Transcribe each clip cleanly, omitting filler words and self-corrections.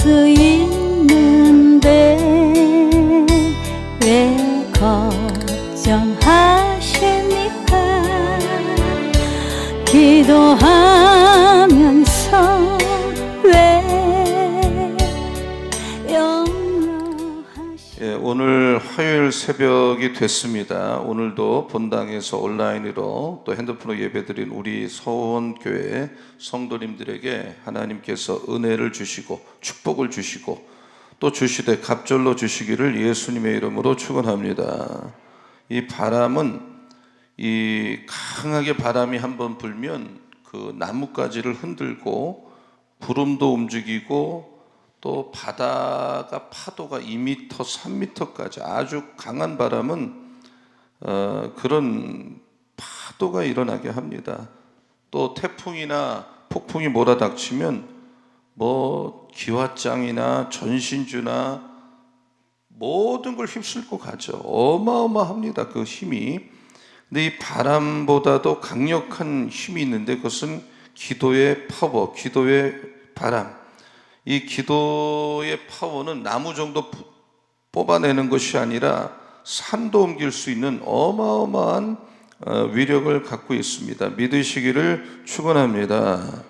수 있는데 왜 걱정하십니까? 기도하면서 왜 오늘 화요일 새벽이 됐습니다. 오늘도 본당에서 온라인으로 또 핸드폰으로 예배드린 우리 서원교회 성도님들에게 하나님께서 은혜를 주시고 축복을 주시고 또 주시되 갑절로 주시기를 예수님의 이름으로 축원합니다. 이 바람은 이 강하게 바람이 한번 불면 그 나뭇가지를 흔들고 구름도 움직이고 또 바다가 파도가 2m, 3m까지 아주 강한 바람은 그런 파도가 일어나게 합니다. 또 태풍이나 폭풍이 몰아닥치면 뭐 기왓장이나 전신주나 모든 걸 휩쓸고 가죠. 어마어마합니다, 그 힘이. 근데 이 바람보다도 강력한 힘이 있는데 그것은 기도의 파워, 기도의 바람. 이 기도의 파워는 나무 정도 뽑아내는 것이 아니라 산도 옮길 수 있는 어마어마한 위력을 갖고 있습니다. 믿으시기를 축원합니다.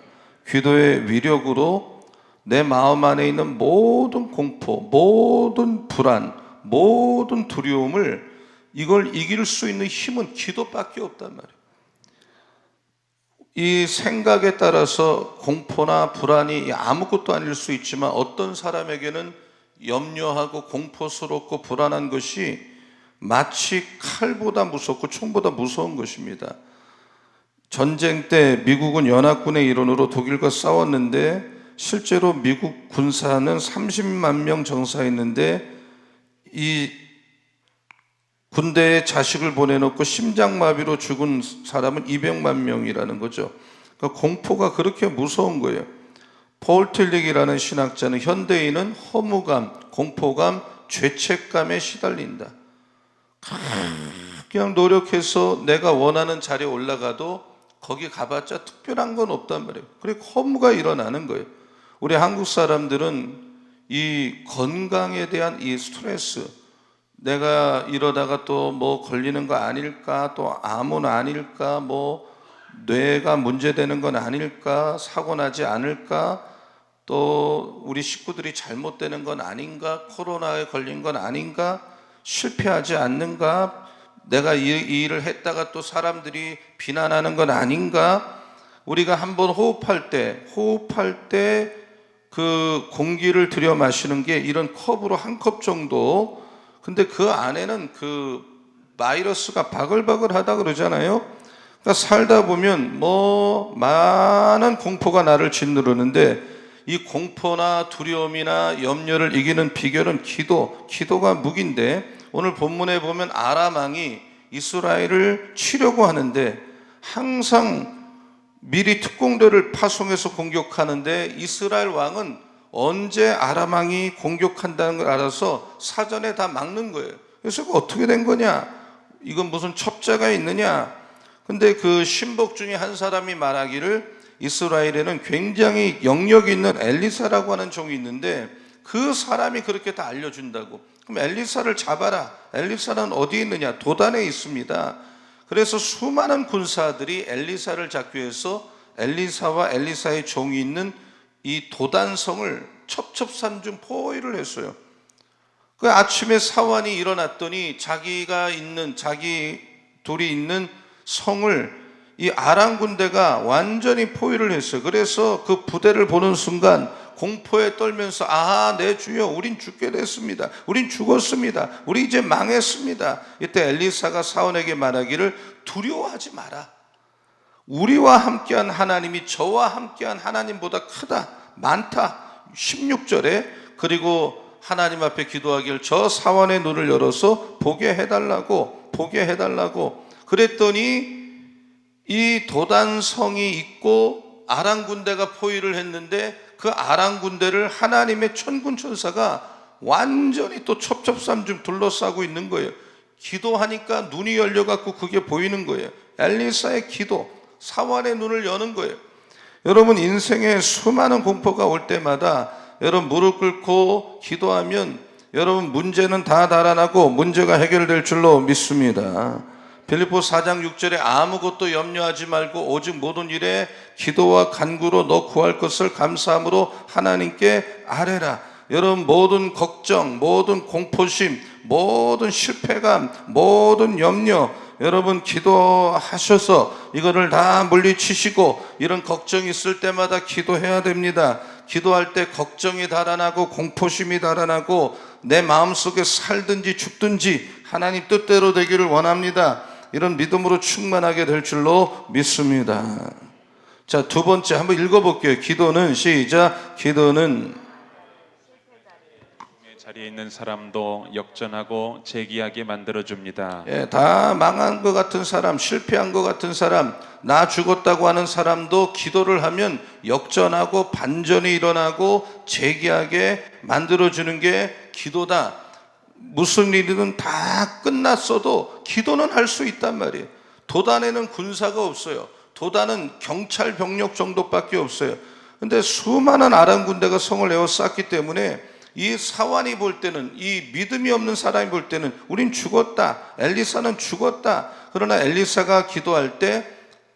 기도의 위력으로 내 마음 안에 있는 모든 공포, 모든 불안, 모든 두려움을 이걸 이길 수 있는 힘은 기도밖에 없단 말이에요. 이 생각에 따라서 공포나 불안이 아무것도 아닐 수 있지만 어떤 사람에게는 염려하고 공포스럽고 불안한 것이 마치 칼보다 무섭고 총보다 무서운 것입니다. 전쟁 때 미국은 연합군의 일원으로 독일과 싸웠는데 실제로 미국 군사는 30만 명 정사했는데 이 군대에 자식을 보내놓고 심장마비로 죽은 사람은 200만 명이라는 거죠. 그러니까 공포가 그렇게 무서운 거예요. 폴 틸릭이라는 신학자는 현대인은 허무감, 공포감, 죄책감에 시달린다. 그냥 노력해서 내가 원하는 자리에 올라가도 거기 가봤자 특별한 건 없단 말이에요. 그리고 허무가 일어나는 거예요. 우리 한국 사람들은 이 건강에 대한 이 스트레스, 내가 이러다가 또 뭐 걸리는 거 아닐까, 또 암은 아닐까, 뭐 뇌가 문제되는 건 아닐까, 사고 나지 않을까, 또 우리 식구들이 잘못되는 건 아닌가, 코로나에 걸린 건 아닌가, 실패하지 않는가, 내가 이 일을 했다가 또 사람들이 비난하는 건 아닌가. 우리가 한번 호흡할 때 그 공기를 들여 마시는 게 이런 컵으로 한 컵 정도, 근데 그 안에는 그 바이러스가 바글바글하다 그러잖아요. 그러니까 살다 보면 뭐 많은 공포가 나를 짓누르는데 이 공포나 두려움이나 염려를 이기는 비결은 기도가 무기인데, 오늘 본문에 보면 아람 왕이 이스라엘을 치려고 하는데 항상 미리 특공대를 파송해서 공격하는데 이스라엘 왕은 언제 아람 왕이 공격한다는 걸 알아서 사전에 다 막는 거예요. 그래서 어떻게 된 거냐? 이건 무슨 첩자가 있느냐? 근데 그 신복 중에 한 사람이 말하기를 이스라엘에는 굉장히 영역 있는 엘리사라고 하는 종이 있는데 그 사람이 그렇게 다 알려준다고. 그럼 엘리사를 잡아라. 엘리사는 어디에 있느냐? 도단에 있습니다. 그래서 수많은 군사들이 엘리사를 잡기 위해서 엘리사와 엘리사의 종이 있는 이 도단성을 첩첩산중 포위를 했어요. 그 아침에 사환이 일어났더니 자기 둘이 있는 성을 이 아람 군대가 완전히 포위를 했어요. 그래서 그 부대를 보는 순간 공포에 떨면서 내 주여, 우린 죽게 됐습니다. 우린 죽었습니다. 우리 이제 망했습니다. 이때 엘리사가 사원에게 말하기를 두려워하지 마라. 우리와 함께한 하나님이 저와 함께한 하나님보다 크다, 많다. 16절에 그리고 하나님 앞에 기도하기를 저 사원의 눈을 열어서 보게 해달라고 그랬더니 이 도단성이 있고 아람 군대가 포위를 했는데 그 아람 군대를 하나님의 천군 천사가 완전히 또 첩첩산중 둘러싸고 있는 거예요. 기도하니까 눈이 열려갖고 그게 보이는 거예요. 엘리사의 기도, 사환의 눈을 여는 거예요. 여러분, 인생에 수많은 공포가 올 때마다 여러분 무릎 꿇고 기도하면 여러분 문제는 다 달아나고 문제가 해결될 줄로 믿습니다. 빌립보 4장 6절에 아무것도 염려하지 말고 오직 모든 일에 기도와 간구로 너 구할 것을 감사함으로 하나님께 아뢰라. 여러분 모든 걱정, 모든 공포심, 모든 실패감, 모든 염려 여러분 기도하셔서 이거를 다 물리치시고 이런 걱정이 있을 때마다 기도해야 됩니다. 기도할 때 걱정이 달아나고 공포심이 달아나고 내 마음속에 살든지 죽든지 하나님 뜻대로 되기를 원합니다. 이런 믿음으로 충만하게 될 줄로 믿습니다. 자, 두 번째 한번 읽어볼게요. 기도는 시작. 기도는 자리에 있는 사람도 역전하고 재기하게 만들어줍니다. 예, 다 망한 것 같은 사람, 실패한 것 같은 사람, 나 죽었다고 하는 사람도 기도를 하면 역전하고 반전이 일어나고 재기하게 만들어주는 게 기도다. 무슨 일이든 다 끝났어도 기도는 할 수 있단 말이에요. 도단에는 군사가 없어요. 도단은 경찰 병력 정도밖에 없어요. 근데 수많은 아람 군대가 성을 에워쌌기 때문에 이 사환이 볼 때는, 이 믿음이 없는 사람이 볼 때는 우린 죽었다, 엘리사는 죽었다. 그러나 엘리사가 기도할 때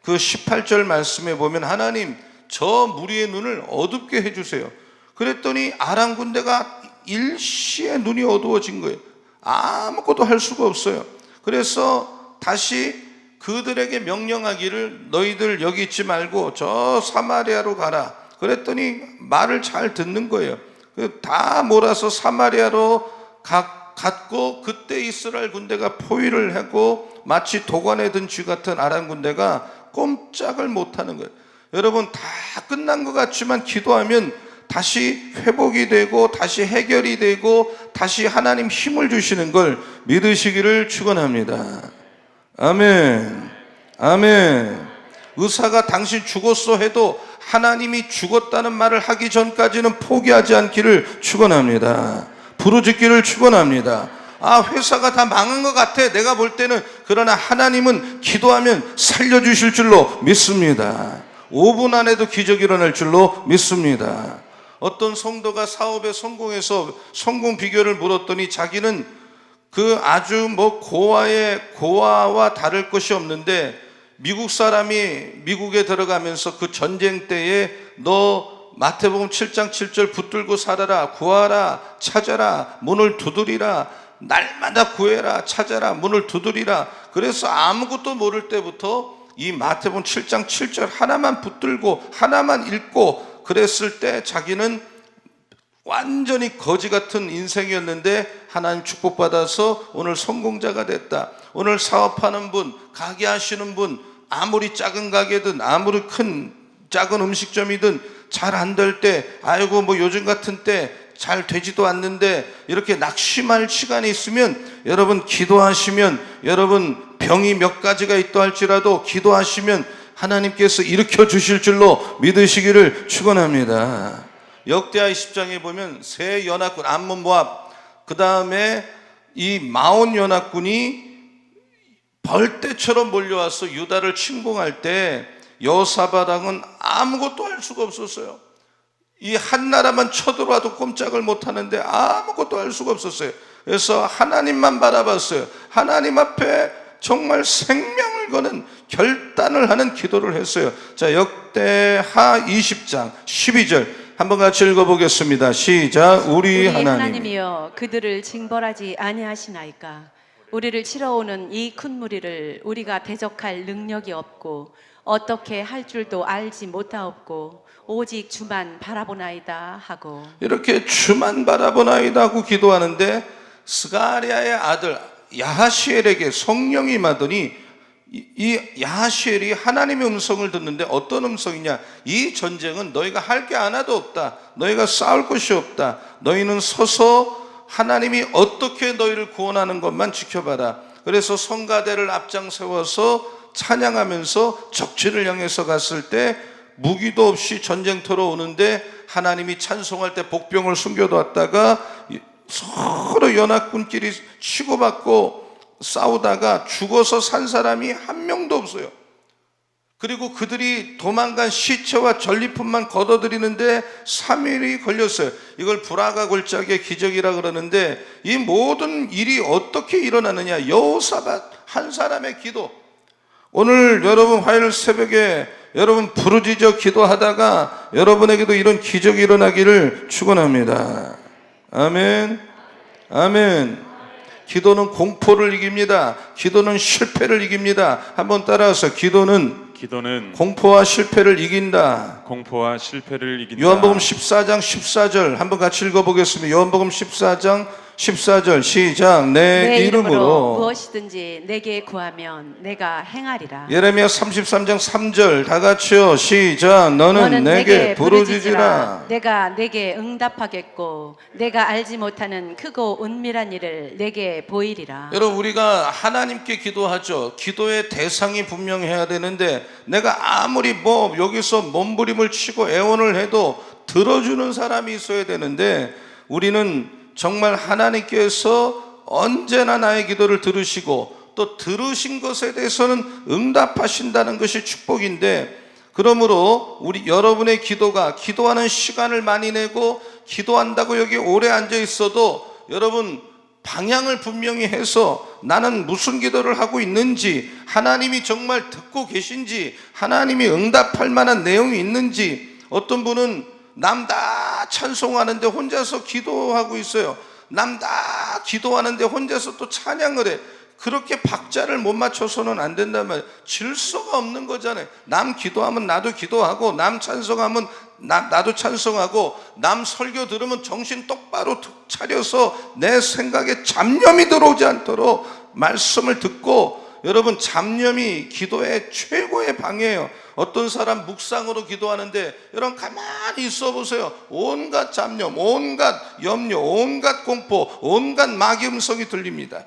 그 18절 말씀에 보면 하나님 저 무리의 눈을 어둡게 해주세요. 그랬더니 아람 군대가 일시에 눈이 어두워진 거예요. 아무것도 할 수가 없어요. 그래서 다시 그들에게 명령하기를 너희들 여기 있지 말고 저 사마리아로 가라. 그랬더니 말을 잘 듣는 거예요. 다 몰아서 사마리아로 갔고 그때 이스라엘 군대가 포위를 하고 마치 도관에 든 쥐 같은 아람 군대가 꼼짝을 못하는 거예요. 여러분 다 끝난 것 같지만 기도하면 다시 회복이 되고 다시 해결이 되고 다시 하나님 힘을 주시는 걸 믿으시기를 축원합니다. 아멘. 아멘. 의사가 당신 죽었어 해도 하나님이 죽었다는 말을 하기 전까지는 포기하지 않기를 축원합니다. 부르짖기를 축원합니다. 아, 회사가 다 망한 것 같아 내가 볼 때는. 그러나 하나님은 기도하면 살려주실 줄로 믿습니다. 5분 안에도 기적이 일어날 줄로 믿습니다. 어떤 성도가 사업에 성공해서 성공 비결을 물었더니 자기는 그 아주 고아와 다를 것이 없는데 미국 사람이 미국에 들어가면서 그 전쟁 때에 너 마태복음 7장 7절 붙들고 살아라, 구하라, 찾아라, 문을 두드리라, 날마다 구해라, 찾아라, 문을 두드리라. 그래서 아무것도 모를 때부터 이 마태복음 7장 7절 하나만 붙들고 하나만 읽고 그랬을 때 자기는 완전히 거지 같은 인생이었는데 하나님 축복받아서 오늘 성공자가 됐다. 오늘 사업하는 분, 가게 하시는 분, 아무리 작은 가게든 아무리 작은 음식점이든 잘 안 될 때, 아이고 뭐 요즘 같은 때 잘 되지도 않는데 이렇게 낙심할 시간이 있으면 여러분 기도하시면, 여러분 병이 몇 가지가 있다 할지라도 기도하시면 하나님께서 일으켜 주실 줄로 믿으시기를 축원합니다. 역대하 20장에 보면 세 연합군 암몬 모압, 그 다음에 이 마온 연합군이 벌떼처럼 몰려와서 유다를 침공할 때 여호사밧 왕은 아무것도 할 수가 없었어요. 이 한 나라만 쳐들어와도 꼼짝을 못하는데 아무것도 할 수가 없었어요. 그래서 하나님만 바라봤어요. 하나님 앞에 정말 생명을 거는 결단을 하는 기도를 했어요. 자, 역대하 20장 12절 한번 같이 읽어보겠습니다. 시작. 우리 하나님이여 그들을 징벌하지 아니하시나이까. 우리를 치러오는 이 큰 무리를 우리가 대적할 능력이 없고 어떻게 할 줄도 알지 못하옵고 오직 주만 바라보나이다 하고, 이렇게 주만 바라보나이다 하고 기도하는데 스가랴의 아들 야하시엘에게 성령이 임하더니 이 야하시엘이 하나님의 음성을 듣는데 어떤 음성이냐? 이 전쟁은 너희가 할 게 하나도 없다. 너희가 싸울 것이 없다. 너희는 서서 하나님이 어떻게 너희를 구원하는 것만 지켜봐라. 그래서 성가대를 앞장 세워서 찬양하면서 적진을 향해서 갔을 때 무기도 없이 전쟁터로 오는데 하나님이 찬송할 때 복병을 숨겨뒀다가 서로 연합군끼리 치고받고 싸우다가 죽어서 산 사람이 한 명도 없어요. 그리고 그들이 도망간 시체와 전리품만 걷어들이는데 3일이 걸렸어요. 이걸 불화가 골짜기의 기적이라 그러는데, 이 모든 일이 어떻게 일어나느냐? 여호사밧 한 사람의 기도. 오늘 여러분 화요일 새벽에 여러분 부르짖어 기도하다가 여러분에게도 이런 기적이 일어나기를 축원합니다. 아멘. 아멘. 기도는 공포를 이깁니다. 기도는 실패를 이깁니다. 한번 따라서 기도는 공포와 실패를 이긴다. 공포와 실패를 이긴다. 요한복음 14장 14절 한번 같이 읽어보겠습니다. 요한복음 14장 14절 시작. 내 이름으로 무엇이든지 내게 구하면 내가 행하리라. 예레미야 33장 3절 다 같이요. 시작. 너는 내게 부르짖으라. 내가 내게 응답하겠고 내가 알지 못하는 크고 은밀한 일을 내게 보이리라. 여러분, 우리가 하나님께 기도하죠. 기도의 대상이 분명해야 되는데, 내가 아무리 여기서 몸부림을 치고 애원을 해도 들어주는 사람이 있어야 되는데, 우리는 정말 하나님께서 언제나 나의 기도를 들으시고 또 들으신 것에 대해서는 응답하신다는 것이 축복인데, 그러므로 여러분의 기도가, 기도하는 시간을 많이 내고 기도한다고 여기 오래 앉아 있어도 여러분 방향을 분명히 해서 나는 무슨 기도를 하고 있는지, 하나님이 정말 듣고 계신지, 하나님이 응답할 만한 내용이 있는지. 어떤 분은 남 다 찬송하는데 혼자서 기도하고 있어요. 남 다 기도하는데 혼자서 또 찬양을 해. 그렇게 박자를 못 맞춰서는 안 된단 말이에요. 질서가 없는 거잖아요. 남 기도하면 나도 기도하고, 남 찬송하면 나도 찬송하고, 남 설교 들으면 정신 똑바로 차려서 내 생각에 잡념이 들어오지 않도록 말씀을 듣고. 여러분, 잡념이 기도의 최고의 방해예요. 어떤 사람 묵상으로 기도하는데 여러분 가만히 있어 보세요. 온갖 잡념, 온갖 염려, 온갖 공포, 온갖 마귀 음성이 들립니다.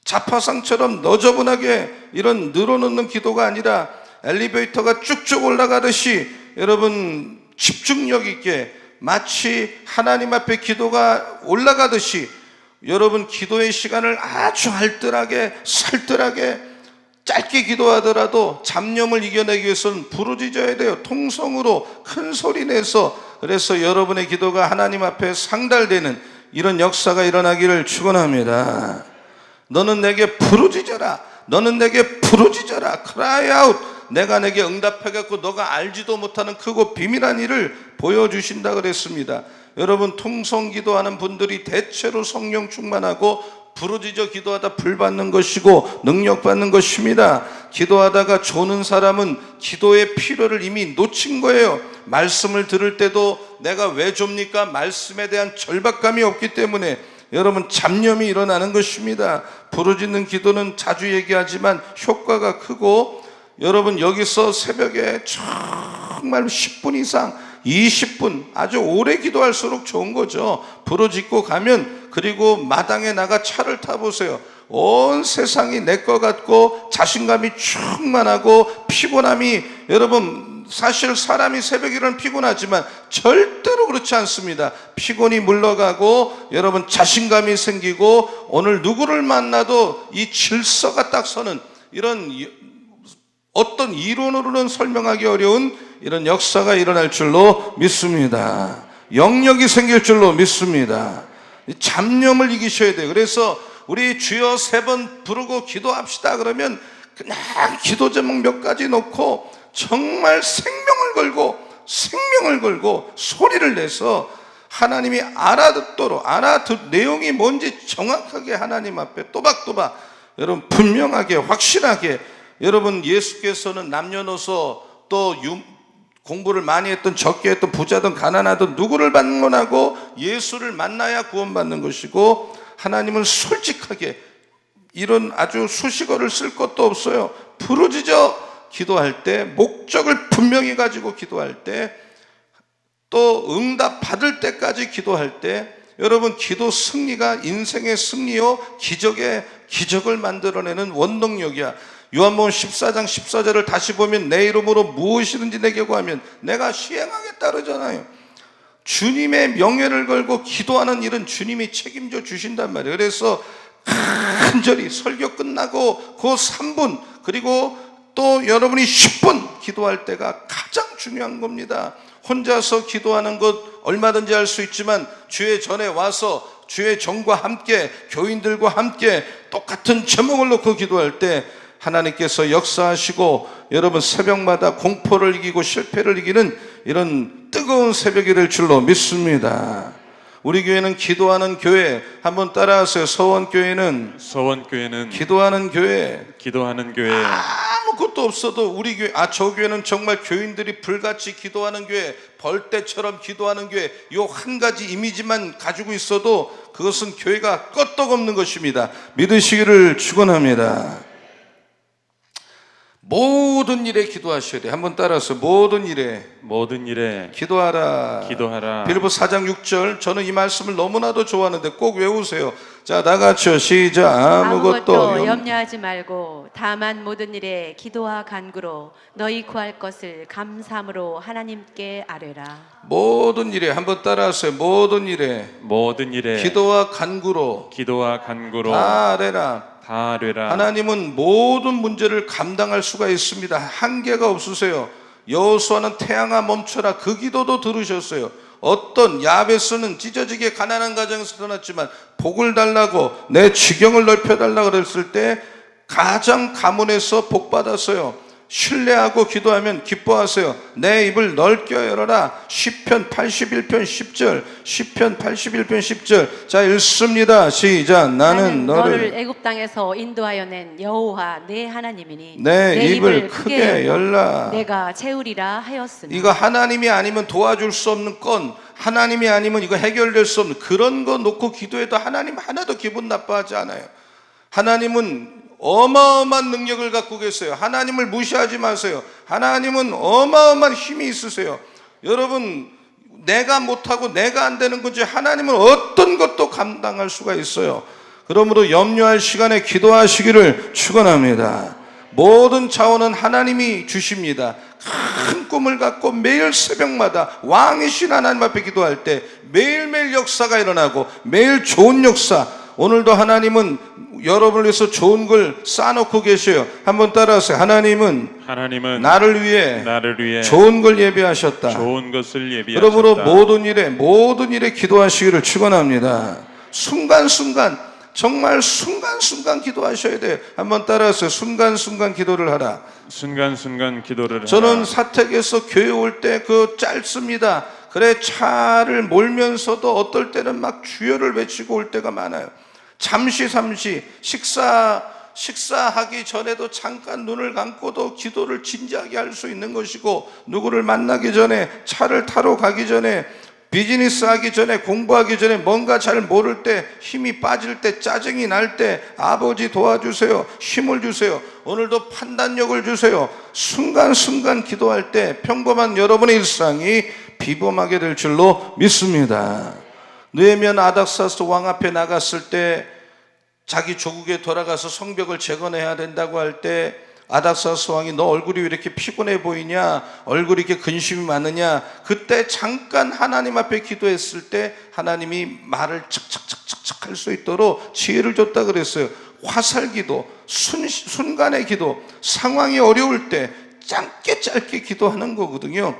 자파상처럼 너저분하게 이런 늘어놓는 기도가 아니라 엘리베이터가 쭉쭉 올라가듯이 여러분 집중력 있게, 마치 하나님 앞에 기도가 올라가듯이 여러분 기도의 시간을 아주 알뜰하게 살뜰하게 짧게 기도하더라도 잡념을 이겨내기 위해서는 부르짖어야 돼요. 통성으로 큰 소리 내서. 그래서 여러분의 기도가 하나님 앞에 상달되는 이런 역사가 일어나기를 축원합니다. 너는 내게 부르짖어라. 너는 내게 부르짖어라. cry out. 내가 내게 응답하겠고 너가 알지도 못하는 크고 비밀한 일을 보여주신다 그랬습니다. 여러분, 통성 기도하는 분들이 대체로 성령 충만하고 부르짖어 기도하다 불 받는 것이고 능력 받는 것입니다. 기도하다가 조는 사람은 기도의 필요를 이미 놓친 거예요. 말씀을 들을 때도 내가 왜 좁니까? 말씀에 대한 절박감이 없기 때문에 여러분 잡념이 일어나는 것입니다. 부르짖는 기도는 자주 얘기하지만 효과가 크고, 여러분 여기서 새벽에 정말 10분 이상 20분 아주 오래 기도할수록 좋은 거죠. 부르짖고 가면, 그리고 마당에 나가 차를 타보세요. 온 세상이 내 것 같고 자신감이 충만하고 피곤함이, 여러분 사실 사람이 새벽에 일어나면 피곤하지만 절대로 그렇지 않습니다. 피곤이 물러가고 여러분 자신감이 생기고 오늘 누구를 만나도 이 질서가 딱 서는, 이런 어떤 이론으로는 설명하기 어려운 이런 역사가 일어날 줄로 믿습니다. 영역이 생길 줄로 믿습니다. 잡념을 이기셔야 돼요. 그래서 우리 주여 3번 부르고 기도합시다 그러면 그냥 기도 제목 몇 가지 놓고 정말 생명을 걸고 소리를 내서 하나님이 알아듣도록, 내용이 뭔지 정확하게 하나님 앞에 또박또박 여러분 분명하게 확실하게. 여러분 예수께서는 남녀노소 또 공부를 많이 했던 적게 했던 부자든 가난하든 누구를 방문하고 예수를 만나야 구원받는 것이고, 하나님은 솔직하게 이런 아주 수식어를 쓸 것도 없어요. 부르짖어 기도할 때, 목적을 분명히 가지고 기도할 때, 또 응답 받을 때까지 기도할 때, 여러분 기도 승리가 인생의 승리요 기적을 만들어내는 원동력이야. 요한복음 14장 14절을 다시 보면 내 이름으로 무엇이든지 내게 구하면 내가 시행하겠다 그러잖아요. 주님의 명예를 걸고 기도하는 일은 주님이 책임져 주신단 말이에요. 그래서 간절히 설교 끝나고 그 3분, 그리고 또 여러분이 10분 기도할 때가 가장 중요한 겁니다. 혼자서 기도하는 것 얼마든지 할 수 있지만 주의 전에 와서 주의 정과 함께 교인들과 함께 똑같은 제목을 놓고 기도할 때 하나님께서 역사하시고 여러분 새벽마다 공포를 이기고 실패를 이기는 이런 뜨거운 새벽이 될 줄로 믿습니다. 우리 교회는 기도하는 교회. 한번 따라하세요. 서원교회는 기도하는 교회. 기도하는 교회. 아무것도 없어도 우리 교회, 저 교회는 정말 교인들이 불같이 기도하는 교회, 벌떼처럼 기도하는 교회, 요 한 가지 이미지만 가지고 있어도 그것은 교회가 끄떡없는 것입니다. 믿으시기를 축원합니다. 모든 일에 기도하셔야 돼. 한번 따라서 모든 일에 기도하라. 빌보 4장 6절. 저는 이 말씀을 너무나도 좋아하는데 꼭 외우세요. 자, 다 같이요. 시작. 아무것도 염려하지 말고 다만 모든 일에 기도와 간구로 너희 구할 것을 감사함으로 하나님께 아뢰라. 모든 일에 한번 따라하세요. 모든 일에 기도와 간구로 다 아뢰라. 하나님은 모든 문제를 감당할 수가 있습니다. 한계가 없으세요. 여호수아는 태양아 멈춰라, 그 기도도 들으셨어요. 어떤 야베스는 찢어지게 가난한 가정에서 태어났지만 복을 달라고 내 지경을 넓혀달라고 그랬을 때 가장 가문에서 복 받았어요. 신뢰하고 기도하면 기뻐하세요. 내 입을 넓게 열어라. 시편 81편 10절. 시편 81편 10절. 자, 읽습니다. 시작. 나는 너를 애굽 땅에서 인도하여 낸 여호와 내 하나님이니 내 입을 크게 열라. 내가 채우리라 하였으나. 이거 하나님이 아니면 도와줄 수 없는 건, 하나님이 아니면 이거 해결될 수 없는 그런 거 놓고 기도해도 하나님 하나도 기분 나빠하지 않아요. 하나님은 어마어마한 능력을 갖고 계세요. 하나님을 무시하지 마세요. 하나님은 어마어마한 힘이 있으세요. 여러분, 내가 못하고 내가 안 되는 거지 하나님은 어떤 것도 감당할 수가 있어요. 그러므로 염려할 시간에 기도하시기를 축원합니다. 모든 자원은 하나님이 주십니다. 큰 꿈을 갖고 매일 새벽마다 왕이신 하나님 앞에 기도할 때 매일매일 역사가 일어나고 매일 좋은 역사. 오늘도 하나님은 여러분을 위해서 좋은 걸 쌓아놓고 계셔요. 한번 따라하세요. 하나님은 나를 위해 좋은 걸 예비하셨다. 그러므로 모든 일에 기도하시기를 축원합니다. 순간순간, 정말 순간순간 기도하셔야 돼요. 한번 따라하세요. 순간순간 기도를 하라. 저는 사택에서 교회 올 때 그 짧습니다. 그래, 차를 몰면서도 어떨 때는 막 주여를 외치고 올 때가 많아요. 잠시 식사하기 전에도 잠깐 눈을 감고도 기도를 진지하게 할 수 있는 것이고, 누구를 만나기 전에, 차를 타러 가기 전에, 비즈니스 하기 전에, 공부하기 전에, 뭔가 잘 모를 때, 힘이 빠질 때, 짜증이 날 때, 아버지 도와주세요. 힘을 주세요. 오늘도 판단력을 주세요. 순간순간 기도할 때 평범한 여러분의 일상이 비범하게 될 줄로 믿습니다. 느헤미야는 아닥사스 왕 앞에 나갔을 때 자기 조국에 돌아가서 성벽을 재건해야 된다고 할 때 아닥사스 왕이 너 얼굴이 왜 이렇게 피곤해 보이냐, 얼굴이 이렇게 근심이 많으냐, 그때 잠깐 하나님 앞에 기도했을 때 하나님이 말을 착착착착 할 수 있도록 지혜를 줬다 그랬어요. 화살기도, 순간의 기도, 상황이 어려울 때 짧게 기도하는 거거든요.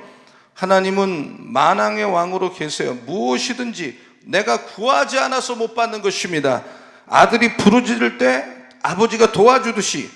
하나님은 만왕의 왕으로 계세요. 무엇이든지 내가 구하지 않아서 못 받는 것입니다. 아들이 부르짖을 때 아버지가 도와주듯이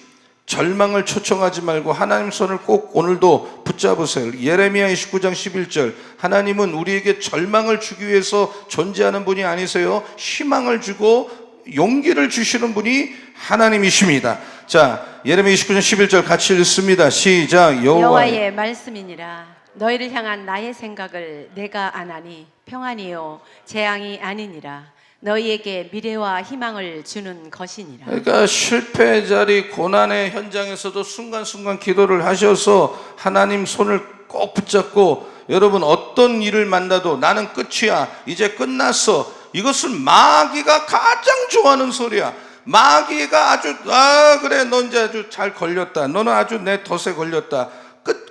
절망을 초청하지 말고 하나님 손을 꼭 오늘도 붙잡으세요. 예레미야 29장 11절. 하나님은 우리에게 절망을 주기 위해서 존재하는 분이 아니세요. 희망을 주고 용기를 주시는 분이 하나님이십니다. 자, 예레미야 29장 11절 같이 읽습니다. 시작. 여호와의 말씀이니라. 너희를 향한 나의 생각을 내가 아나니 평안이요 재앙이 아니니라. 너희에게 미래와 희망을 주는 것이니라. 그러니까 실패의 자리, 고난의 현장에서도 순간순간 기도를 하셔서 하나님 손을 꼭 붙잡고, 여러분 어떤 일을 만나도 나는 끝이야, 이제 끝났어, 이것은 마귀가 가장 좋아하는 소리야. 마귀가 아주 그래 너 이제 아주 잘 걸렸다, 너는 아주 내 덫에 걸렸다,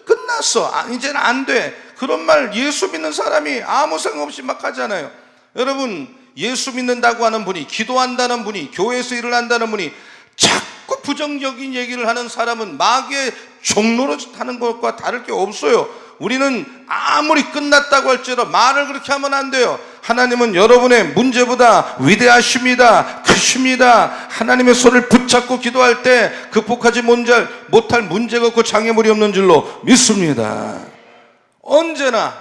끝났어, 이제는 안 돼, 그런 말 예수 믿는 사람이 아무 생각 없이 막 하잖아요. 여러분, 예수 믿는다고 하는 분이, 기도한다는 분이, 교회에서 일을 한다는 분이 자꾸 부정적인 얘기를 하는 사람은 마귀의 종로로 하는 것과 다를 게 없어요. 우리는 아무리 끝났다고 할지라도 말을 그렇게 하면 안 돼요. 하나님은 여러분의 문제보다 위대하십니다. 크십니다. 하나님의 손을 붙잡고 기도할 때 극복하지 못할 문제가 없고 장애물이 없는 줄로 믿습니다. 언제나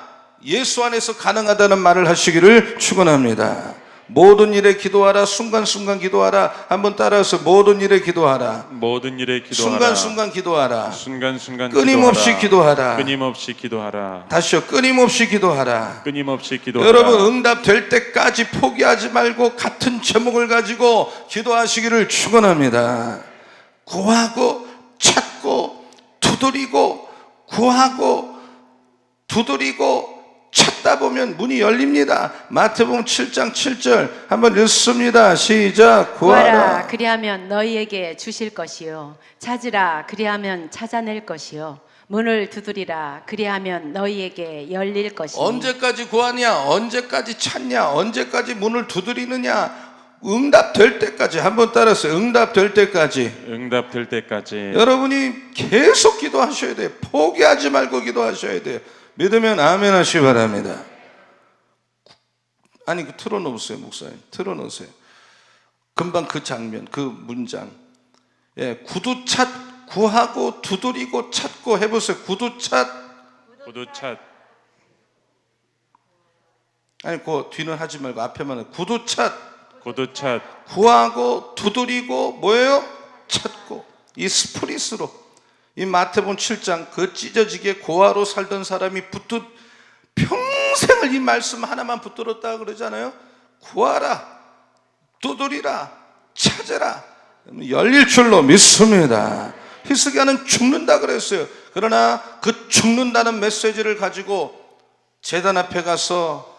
예수 안에서 가능하다는 말을 하시기를 축원합니다. 모든 일에 기도하라. 순간순간 기도하라. 한번 따라서 모든 일에 기도하라. 모든 일에 기도하라. 순간순간 기도하라. 순간순간 끊임없이 기도하라. 끊임없이 기도하라. 다시요. 끊임없이 기도하라. 끊임없이 기도하라. 여러분 응답될 때까지 포기하지 말고 같은 제목을 가지고 기도하시기를 축원합니다. 구하고 찾고 두드리고 구하고 두드리고 찾다 보면 문이 열립니다. 마태복음 7장 7절 한번 읽습니다. 시작. 구하라 구하라. 그리하면 너희에게 주실 것이요 찾으라 그리하면 찾아낼 것이요 문을 두드리라 그리하면 너희에게 열릴 것이니. 언제까지 구하냐? 언제까지 찾냐? 언제까지 문을 두드리느냐? 응답될 때까지. 한번 따라서 응답될 때까지. 응답될 때까지. 여러분이 계속 기도하셔야 돼요. 포기하지 말고 기도하셔야 돼요. 믿으면 아멘 하시기 바랍니다. 아니, 틀어놓으세요, 목사님. 틀어놓으세요. 금방 그 장면, 그 문장. 예, 구하고 두드리고 찾고 해보세요. 구두찾. 아니, 그 뒤는 하지 말고 앞에만 구두찾. 구하고 두드리고 뭐예요? 찾고. 이 스프릿으로. 이 마태복음 7장 그 찢어지게 고아로 살던 사람이 평생을 이 말씀 하나만 붙들었다 그러잖아요. 구하라, 두드리라, 찾아라, 열릴 줄로 믿습니다. 히스기야는 죽는다 그랬어요. 그러나 그 죽는다는 메시지를 가지고 제단 앞에 가서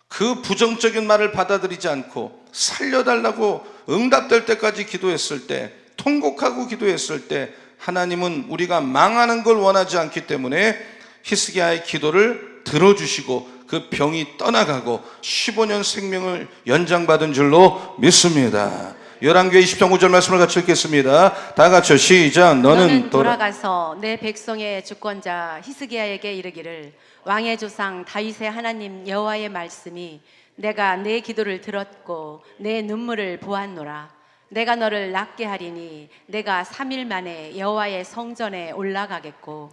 그 부정적인 말을 받아들이지 않고 살려달라고 응답될 때까지 기도했을 때, 통곡하고 기도했을 때 하나님은 우리가 망하는 걸 원하지 않기 때문에 히스기야의 기도를 들어주시고 그 병이 떠나가고 15년 생명을 연장받은 줄로 믿습니다. 열왕기하 20장 5절 말씀을 같이 읽겠습니다. 다 같이 시작. 너는 돌아가서 내 백성의 주권자 히스기야에게 이르기를 왕의 조상 다윗의 하나님 여호와의 말씀이 내가 내 기도를 들었고 내 눈물을 보았노라. 내가 너를 낫게 하리니 내가 3일 만에 여호와의 성전에 올라가겠고.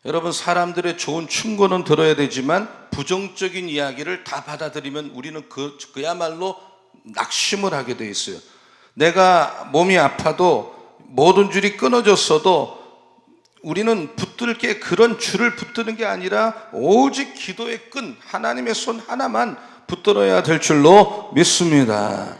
여러분, 사람들의 좋은 충고는 들어야 되지만 부정적인 이야기를 다 받아들이면 우리는 그야말로 낙심을 하게 돼 있어요. 내가 몸이 아파도 모든 줄이 끊어졌어도 우리는 붙들 게 그런 줄을 붙드는 게 아니라 오직 기도의 끈, 하나님의 손 하나만 붙들어야 될 줄로 믿습니다.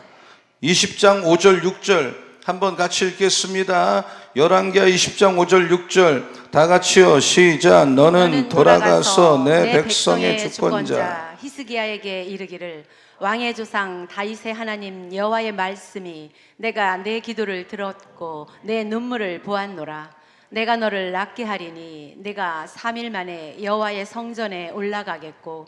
20장 5절 6절 한번 같이 읽겠습니다. 열왕기하 20장 5절 6절 다 같이요. 시작. 너는 돌아가서 내 백성의 주권자 히스기야에게 이르기를 왕의 조상 다윗의 하나님 여호와의 말씀이 내가 내 기도를 들었고 내 눈물을 보았노라. 내가 너를 낫게 하리니 내가 3일 만에 여호와의 성전에 올라가겠고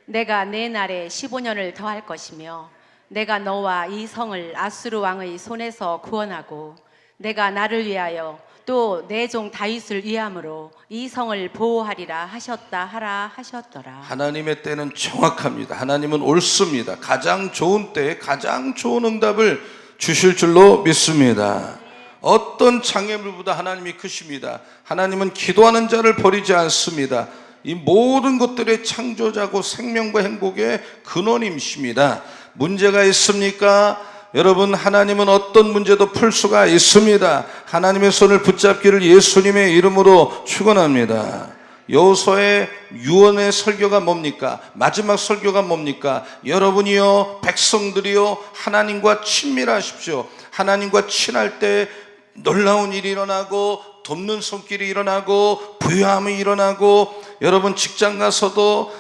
내가 내 날에 15년을 더할 것이며 내가 너와 이 성을 아수르 왕의 손에서 구원하고 내가 나를 위하여 또 내 종 다윗을 위함으로 이 성을 보호하리라 하셨다 하셨더라. 하나님의 때는 정확합니다. 하나님은 옳습니다. 가장 좋은 때에 가장 좋은 응답을 주실 줄로 믿습니다. 어떤 장애물보다 하나님이 크십니다. 하나님은 기도하는 자를 버리지 않습니다. 이 모든 것들의 창조자고 생명과 행복의 근원이십니다. 문제가 있습니까? 여러분, 하나님은 어떤 문제도 풀 수가 있습니다. 하나님의 손을 붙잡기를 예수님의 이름으로 축원합니다. 여호수아의 유언의 설교가 뭡니까? 마지막 설교가 뭡니까? 여러분이요, 백성들이요, 하나님과 친밀하십시오. 하나님과 친할 때 놀라운 일이 일어나고 돕는 손길이 일어나고 부유함이 일어나고, 여러분 직장 가서도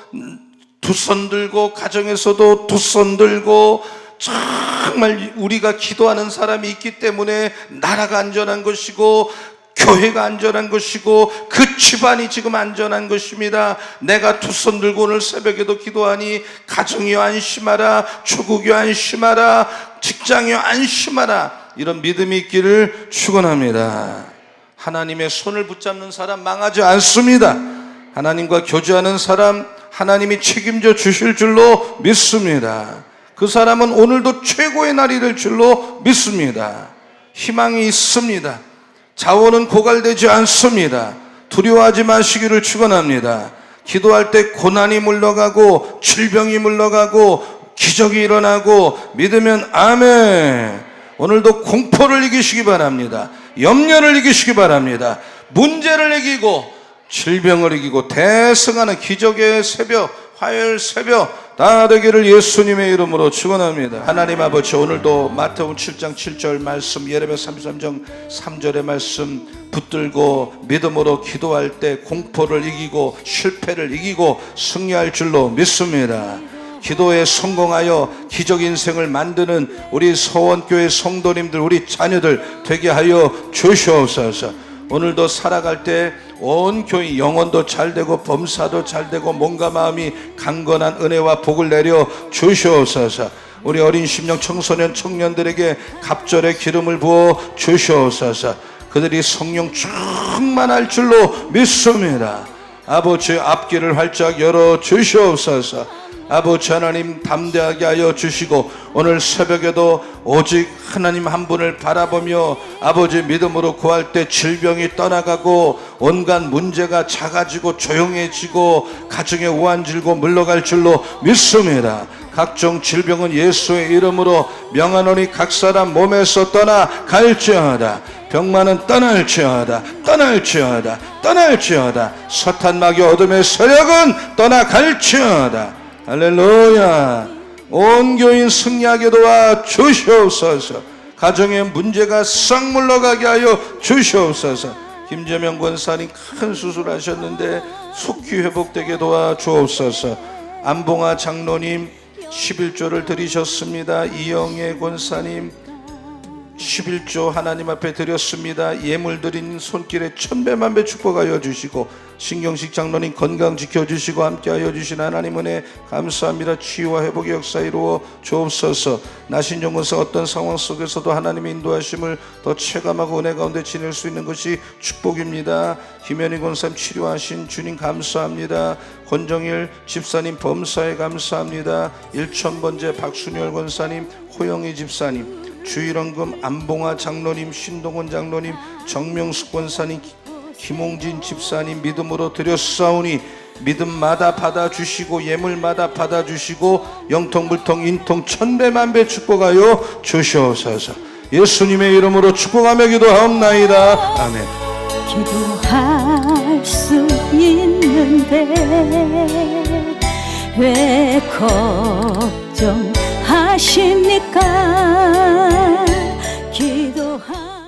두 손 들고 가정에서도 두 손 들고, 정말 우리가 기도하는 사람이 있기 때문에 나라가 안전한 것이고 교회가 안전한 것이고 그 집안이 지금 안전한 것입니다. 내가 두 손 들고 오늘 새벽에도 기도하니 가정이여 안심하라, 조국이여 안심하라, 직장이여 안심하라, 이런 믿음이 있기를 축원합니다. 하나님의 손을 붙잡는 사람 망하지 않습니다. 하나님과 교제하는 사람 하나님이 책임져 주실 줄로 믿습니다. 그 사람은 오늘도 최고의 날이 될 줄로 믿습니다. 희망이 있습니다. 자원은 고갈되지 않습니다. 두려워하지 마시기를 축원합니다. 기도할 때 고난이 물러가고 질병이 물러가고 기적이 일어나고 믿으면 아멘. 오늘도 공포를 이기시기 바랍니다. 염려를 이기시기 바랍니다. 문제를 이기고 질병을 이기고 대승하는 기적의 새벽, 화요일 새벽 다 되기를 예수님의 이름으로 축원합니다. 하나님 아버지, 오늘도 마태복음 7장 7절 말씀, 예레미야 33장 3절의 말씀 붙들고 믿음으로 기도할 때 공포를 이기고 실패를 이기고 승리할 줄로 믿습니다. 기도에 성공하여 기적 인생을 만드는 우리 서원교회 성도님들, 우리 자녀들 되게 하여 주시옵소서. 오늘도 살아갈 때 온 교회 영혼도 잘되고 범사도 잘되고 몸과 마음이 강건한 은혜와 복을 내려 주시옵소서. 우리 어린 심령 청소년 청년들에게 갑절의 기름을 부어 주시옵소서. 그들이 성령 충만할 줄로 믿습니다. 아버지, 앞길을 활짝 열어 주시옵소서. 아버지 하나님, 담대하게 하여 주시고 오늘 새벽에도 오직 하나님 한 분을 바라보며 아버지 믿음으로 구할 때 질병이 떠나가고 온갖 문제가 작아지고 조용해지고 가정의 우환질고 물러갈 줄로 믿습니다. 각종 질병은 예수의 이름으로 명하노니 각 사람 몸에서 떠나갈지어다. 병만은 떠날지어다. 떠날지어다. 떠날지어다. 사탄 마귀 어둠의 세력은 떠나갈지어다. 할렐루야. 온 교인 승리하게 도와 주시옵소서. 가정의 문제가 싹 물러가게 하여 주시옵소서. 김재명 권사님 큰 수술하셨는데 속히 회복되게 도와 주옵소서. 안봉아 장로님 11조를 드리셨습니다. 이영애 권사님 11조 하나님 앞에 드렸습니다. 예물 드린 손길에 천배만배 축복하여 주시고 신경식 장로님 건강 지켜주시고 함께하여 주신 하나님 은혜 감사합니다. 치유와 회복의 역사 이루어 주옵소서. 나신종 권사 어떤 상황 속에서도 하나님의 인도하심을 더 체감하고 은혜 가운데 지낼 수 있는 것이 축복입니다. 김현희 권사님 치료하신 주님 감사합니다. 권정일 집사님 범사에 감사합니다. 일천번제 박순열 권사님, 호영희 집사님, 주일원금 안봉아 장로님, 신동원 장로님, 정명숙 권사님, 김홍진 집사님 믿음으로 드렸사오니 믿음마다 받아주시고 예물마다 받아주시고 영통불통 인통 천배만배 축복하여 주시옵소서. 예수님의 이름으로 축복하며 기도하옵나이다. 아멘. 기도할 수 있는데 왜 걱정하십니까? 기도할